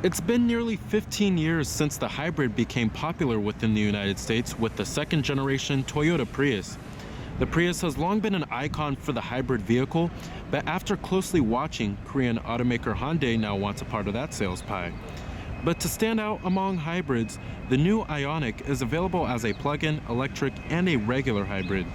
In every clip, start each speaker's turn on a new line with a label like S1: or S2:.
S1: It's been nearly 15 years since the hybrid became popular within the United States with the second generation Toyota Prius. The Prius has long been an icon for the hybrid vehicle, but after closely watching, Korean automaker Hyundai now wants a part of that sales pie. But to stand out among hybrids, the new Ioniq is available as a plug-in, electric, and a regular hybrid.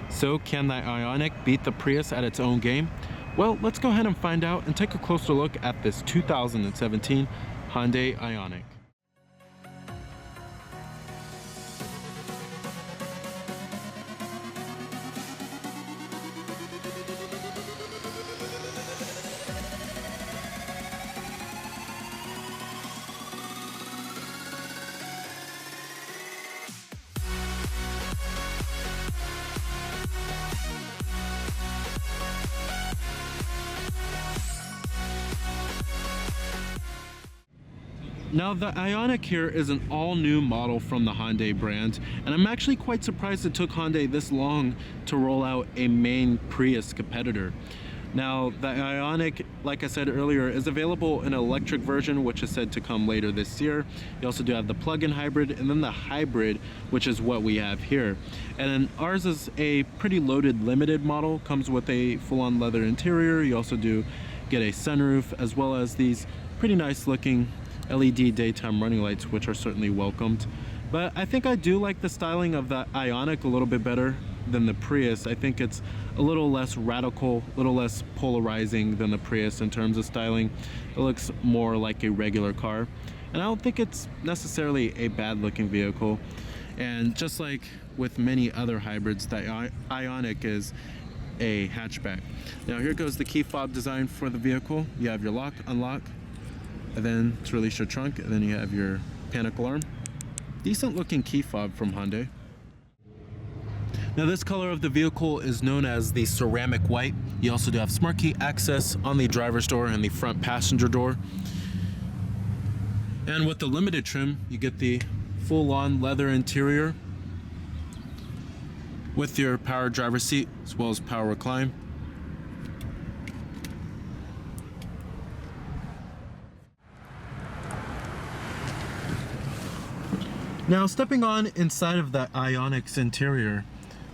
S1: So can the Ioniq beat the Prius at its own game? Well, let's go ahead and find out and take a closer look at this 2017 Hyundai Ioniq. Now the Ioniq here is an all-new model from the Hyundai brand, and I'm actually quite surprised it took Hyundai this long to roll out a main Prius competitor. Now the Ioniq, like I said earlier, is available in an electric version, which is said to come later this year. You also do have the plug-in hybrid, and then the hybrid, which is what we have here. And then ours is a pretty loaded limited model, comes with a full-on leather interior. You also do get a sunroof, as well as these pretty nice looking LED daytime running lights, which are certainly welcomed. But I think I do like the styling of the Ioniq a little bit better than the Prius. I think it's a little less radical, a little less polarizing than the Prius in terms of styling. It looks more like a regular car, and I don't think it's necessarily a bad looking vehicle. And just like with many other hybrids, the Ioniq is a hatchback. Now here goes the key fob design for the vehicle. You have your lock, unlock, and then to release your trunk, and then you have your panic alarm. Decent looking key fob from Hyundai. Now this color of the vehicle is known as the ceramic white. You also do have smart key access on the driver's door and the front passenger door. And with the limited trim, you get the full-on leather interior with your power driver's seat as well as power recline. Now stepping on inside of the Ioniq's interior,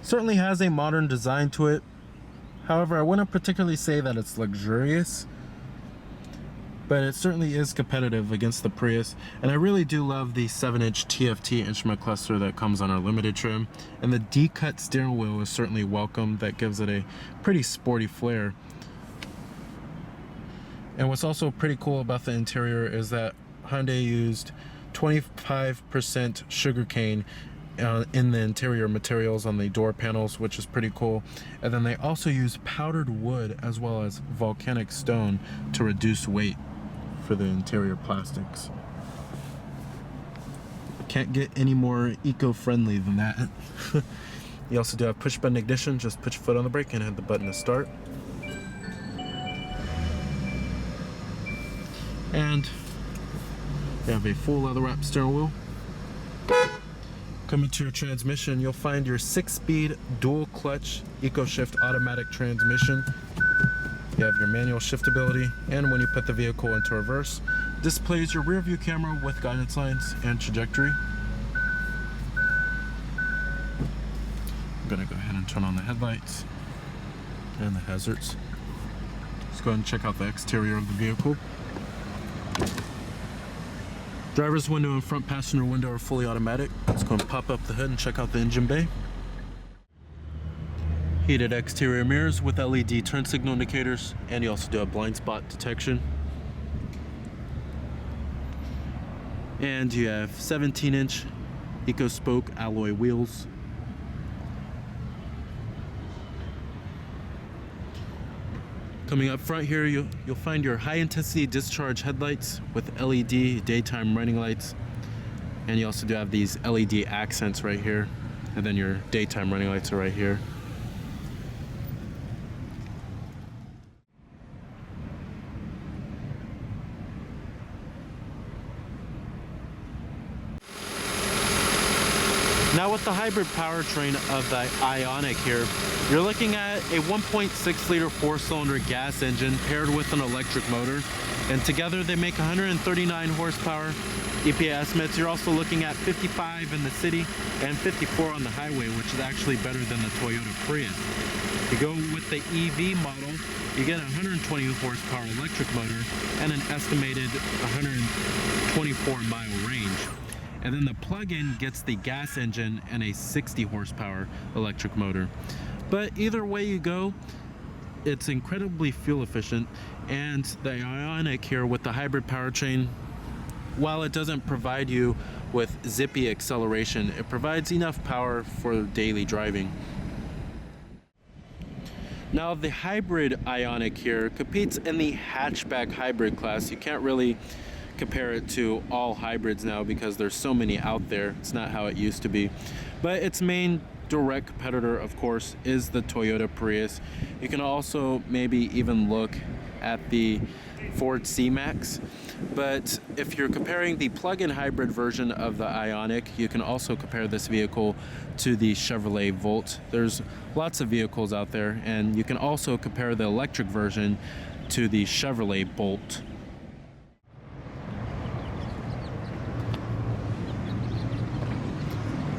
S1: certainly has a modern design to it. However, I wouldn't particularly say that it's luxurious, but it certainly is competitive against the Prius. And I really do love the 7-inch TFT instrument cluster that comes on our limited trim. And the D-cut steering wheel is certainly welcome. That gives it a pretty sporty flair. And what's also pretty cool about the interior is that Hyundai used 25% sugarcane in the interior materials on the door panels, which is pretty cool. And then they also use powdered wood as well as volcanic stone to reduce weight for the interior plastics. Can't get any more eco-friendly than that. You also do have push button ignition. Just put your foot on the brake and hit the button to start. And you have a full leather wrap steering wheel. Coming to your transmission, you'll find your 6-speed dual clutch EcoShift automatic transmission. You have your manual shiftability, and when you put the vehicle into reverse, displays your rear view camera with guidance lines and trajectory. I'm gonna go ahead and turn on the headlights and the hazards. Let's go ahead and check out the exterior of the vehicle. Driver's window and front passenger window are fully automatic. Let's go and pop up the hood and check out the engine bay. Heated exterior mirrors with LED turn signal indicators, and you also do have blind spot detection. And you have 17-inch EcoSpoke alloy wheels. Coming up front here, you'll find your high-intensity discharge headlights with LED daytime running lights. And you also do have these LED accents right here. And then your daytime running lights are right here. Now with the hybrid powertrain of the Ioniq here, you're looking at a 1.6 liter 4-cylinder gas engine paired with an electric motor. and together they make 139 horsepower. EPA estimates you're also looking at 55 in the city and 54 on the highway, which is actually better than the Toyota Prius. If you go with the EV model, you get a 120 horsepower electric motor and an estimated 124 mile range. And then the plug-in gets the gas engine and a 60 horsepower electric motor. But either way you go, it's incredibly fuel efficient, and the Ioniq here with the hybrid powertrain, while it doesn't provide you with zippy acceleration, it provides enough power for daily driving. Now the hybrid Ioniq here competes in the hatchback hybrid class. You can't really compare it to all hybrids now because there's so many out there. It's not how it used to be. But its main direct competitor, of course, is the Toyota Prius. You can also maybe even look at the Ford C-Max. But if you're comparing the plug-in hybrid version of the Ioniq, you can also compare this vehicle to the Chevrolet Volt. There's lots of vehicles out there, and you can also compare the electric version to the Chevrolet Bolt.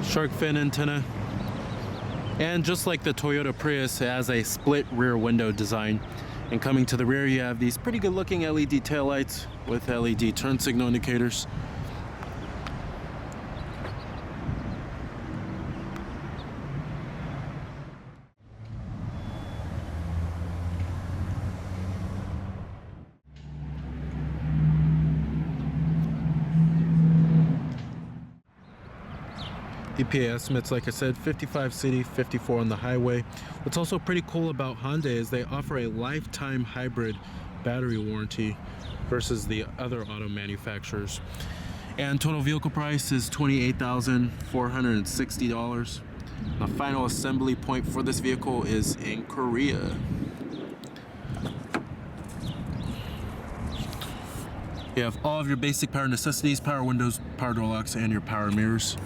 S1: Shark fin antenna. And just like the Toyota Prius, it has a split rear window design. And coming to the rear, you have these pretty good looking LED taillights with LED turn signal indicators. EPA estimates, like I said, 55 city, 54 on the highway. What's also pretty cool about Hyundai is they offer a lifetime hybrid battery warranty versus the other auto manufacturers. And total vehicle price is $28,460. The final assembly point for this vehicle is in Korea. You have all of your basic power necessities, power windows, power door locks, and your power mirrors.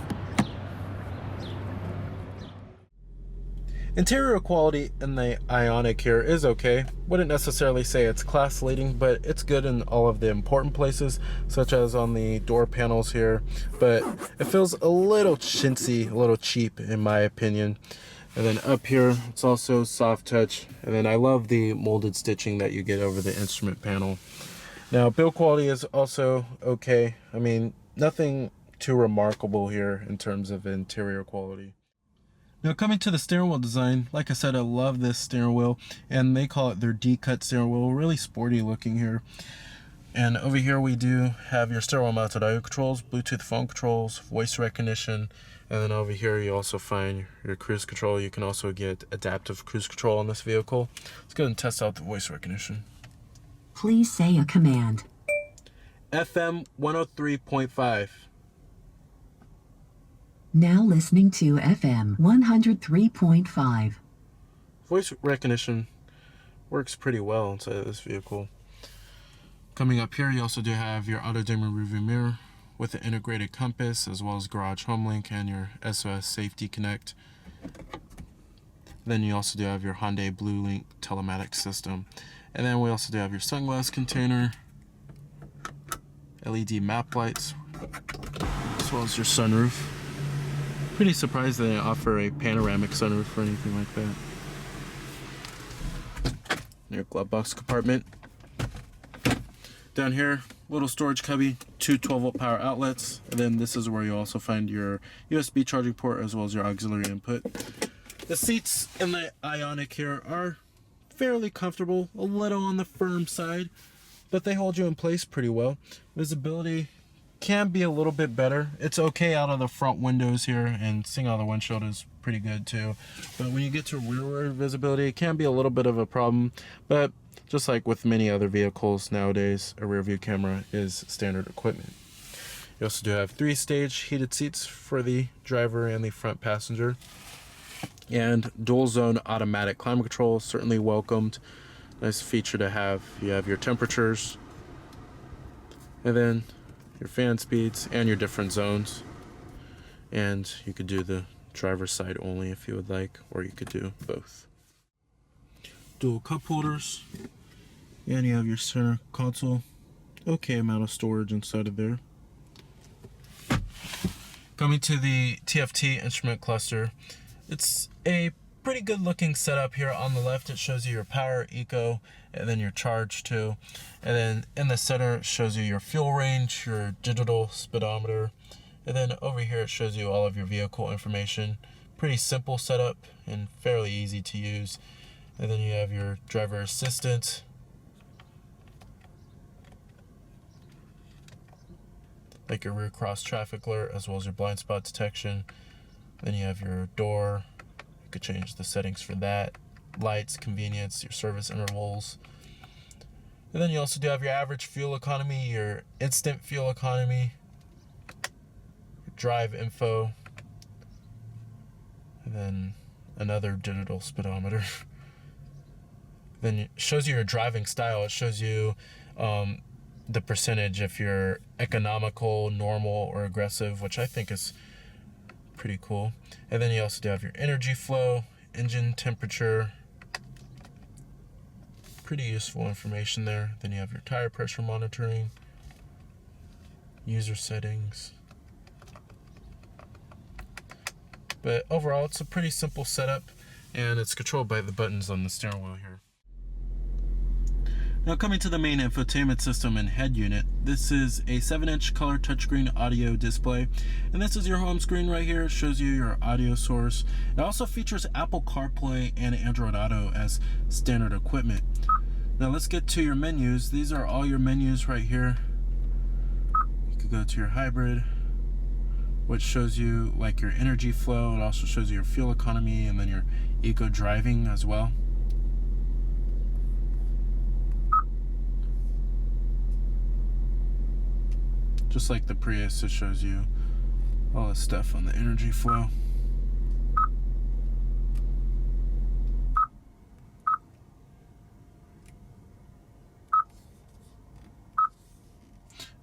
S1: Interior quality in the Ioniq here is okay. Wouldn't necessarily say it's class leading, but it's good in all of the important places, such as on the door panels here. But it feels a little chintzy, a little cheap in my opinion. And then up here, it's also soft touch. And then I love the molded stitching that you get over the instrument panel. Now, build quality is also okay. I mean, nothing too remarkable here in terms of interior quality. Now coming to the steering wheel design, like I said, I love this steering wheel, and they call it their D-cut steering wheel. Really sporty looking here. And over here we do have your steering wheel mounted audio controls, Bluetooth phone controls, voice recognition, and then over here you also find your cruise control. You can also get adaptive cruise control on this vehicle. Let's go ahead and test out the voice recognition.
S2: Please say a command.
S1: FM 103.5.
S2: Now listening to FM 103.5.
S1: Voice recognition works pretty well inside of this vehicle. Coming up here, you also do have your auto dimming rearview mirror with an integrated compass, as well as garage home link and your SOS safety connect. Then you also do have your Hyundai Blue Link telematics system. And then we also do have your sunglass container, LED map lights, as well as your sunroof. Pretty surprised that they offer a panoramic sunroof or anything like that. Your glove box compartment. Down here, little storage cubby, two 12-volt power outlets, and then this is where you also find your USB charging port as well as your auxiliary input. The seats in the Ioniq here are fairly comfortable, a little on the firm side, but they hold you in place pretty well. Visibility can be a little bit better. It's okay out of the front windows here, and seeing out of the windshield is pretty good too. But when you get to rearward visibility, it can be a little bit of a problem. But just like with many other vehicles nowadays, a rear view camera is standard equipment. You also do have 3-stage heated seats for the driver and the front passenger. And dual zone automatic climate control, certainly welcomed. Nice feature to have. You have your temperatures, and then your fan speeds and your different zones. And you could do the driver's side only if you would like, or you could do both. Dual cup holders, and you have your center console okay amount of storage inside of there. Coming to the TFT instrument cluster, it's a pretty good looking setup here. On the left it shows you your power, eco, and then your charge too. And then in the center it shows you your fuel range, your digital speedometer, and then over here it shows you all of your vehicle information. Pretty simple setup and fairly easy to use. And then you have your driver assistant, like your rear cross traffic alert, as well as your blind spot detection. Then you have your door. You could change the settings for that. Lights, convenience, your service intervals. And then you also do have your average fuel economy, your instant fuel economy, your drive info, and then another digital speedometer. Then it shows you your driving style. It shows you the percentage if you're economical, normal, or aggressive, which I think is pretty cool. And then you also do have your energy flow, engine temperature. Pretty useful information there. Then you have your tire pressure monitoring, user settings. But overall, it's a pretty simple setup, and it's controlled by the buttons on the steering wheel here. Now coming to the main infotainment system and head unit, this is a 7-inch color touchscreen audio display, and this is your home screen right here. It shows you your audio source. It also features Apple CarPlay and Android Auto as standard equipment. Now let's get to your menus. These are all your menus right here. You could go to your hybrid, which shows you like your energy flow. It also shows you your fuel economy and then your eco driving as well. Just like the Prius, it shows you all this stuff on the energy flow.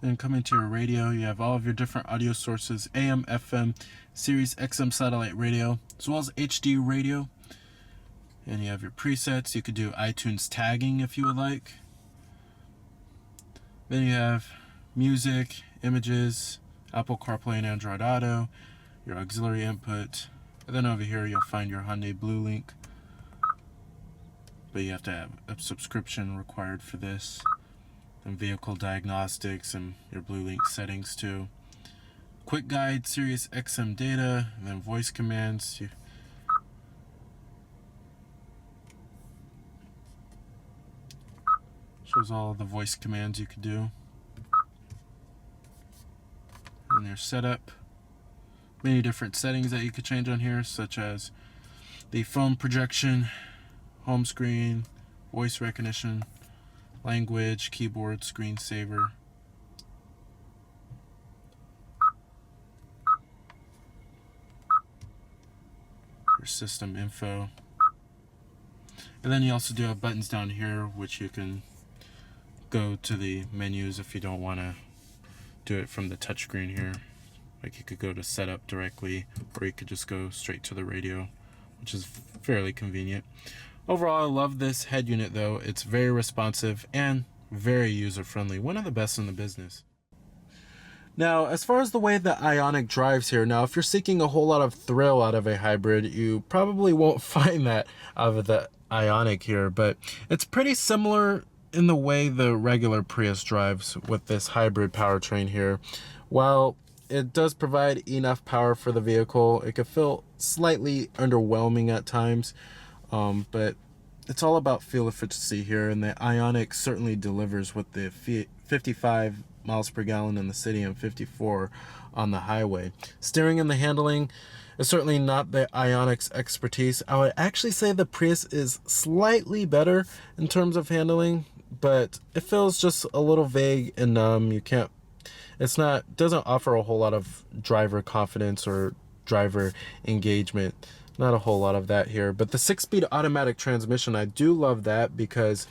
S1: Then coming to your radio, you have all of your different audio sources: AM, FM, Sirius XM satellite radio, as well as HD radio. And you have your presets. You could do iTunes tagging if you would like. Then you have music, images, Apple CarPlay and Android Auto, your auxiliary input, and then over here you'll find your Hyundai Blue Link, but you have to have a subscription required for this, and vehicle diagnostics and your Blue Link settings too. Quick guide, Sirius XM data, and then voice commands. Shows all the voice commands you could do. And their setup. Many different settings that you could change on here, such as the phone projection, home screen, voice recognition, language, keyboard, screensaver. Your system info. And then you also do have buttons down here, which you can go to the menus if you don't want to do it from the touchscreen here. Like you could go to setup directly, or you could just go straight to the radio, which is fairly convenient. Overall, I love this head unit though. It's very responsive and very user-friendly. One of the best in the business. Now, as far as the way the Ioniq drives here, now if you're seeking a whole lot of thrill out of a hybrid, you probably won't find that out of the Ioniq here, but it's pretty similar in the way the regular Prius drives with this hybrid powertrain here. While it does provide enough power for the vehicle, it can feel slightly underwhelming at times, but it's all about fuel efficiency here, and the Ioniq certainly delivers with the 55 miles per gallon in the city and 54 on the highway. Steering and the handling is certainly not the Ioniq's expertise. I would actually say the Prius is slightly better in terms of handling, but it feels just a little vague and numb. Doesn't offer a whole lot of driver confidence or driver engagement. Not a whole lot of that here. But the 6-speed automatic transmission, I do love that because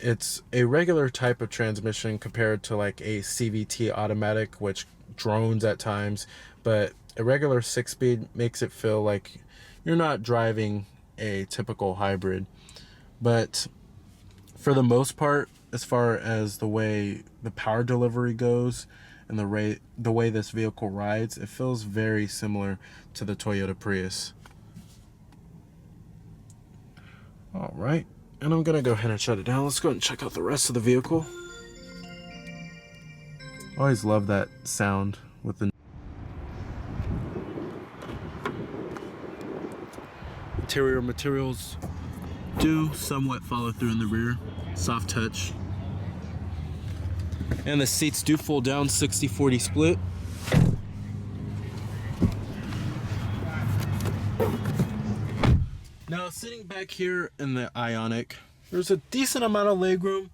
S1: it's a regular type of transmission compared to like a CVT automatic, which drones at times, but a regular 6-speed makes it feel like you're not driving a typical hybrid. But for the most part, as far as the way the power delivery goes and the way this vehicle rides, it feels very similar to the Toyota Prius. All right, and I'm gonna go ahead and shut it down. Let's go ahead and check out the rest of the vehicle. Always love that sound with the interior materials do somewhat follow through in the rear. Soft touch. And the seats do fold down, 60-40 split. Now sitting back here in the Ioniq, there's a decent amount of legroom.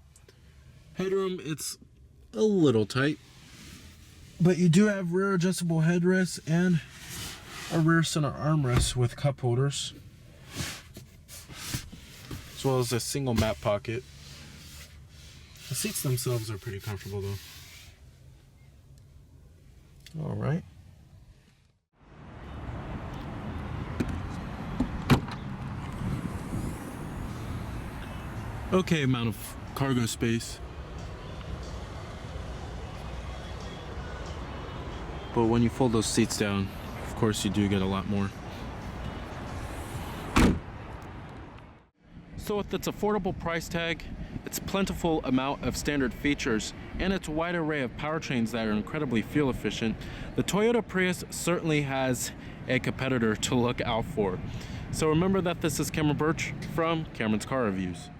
S1: Headroom, it's a little tight. But you do have rear adjustable headrests and a rear center armrest with cup holders, as well as a single map pocket. The seats themselves are pretty comfortable though. All right. Okay amount of cargo space. But when you fold those seats down, of course you do get a lot more. So with its affordable price tag, its plentiful amount of standard features, and its wide array of powertrains that are incredibly fuel efficient, the Toyota Prius certainly has a competitor to look out for. So remember that this is Cameron Birch from Cameron's Car Reviews.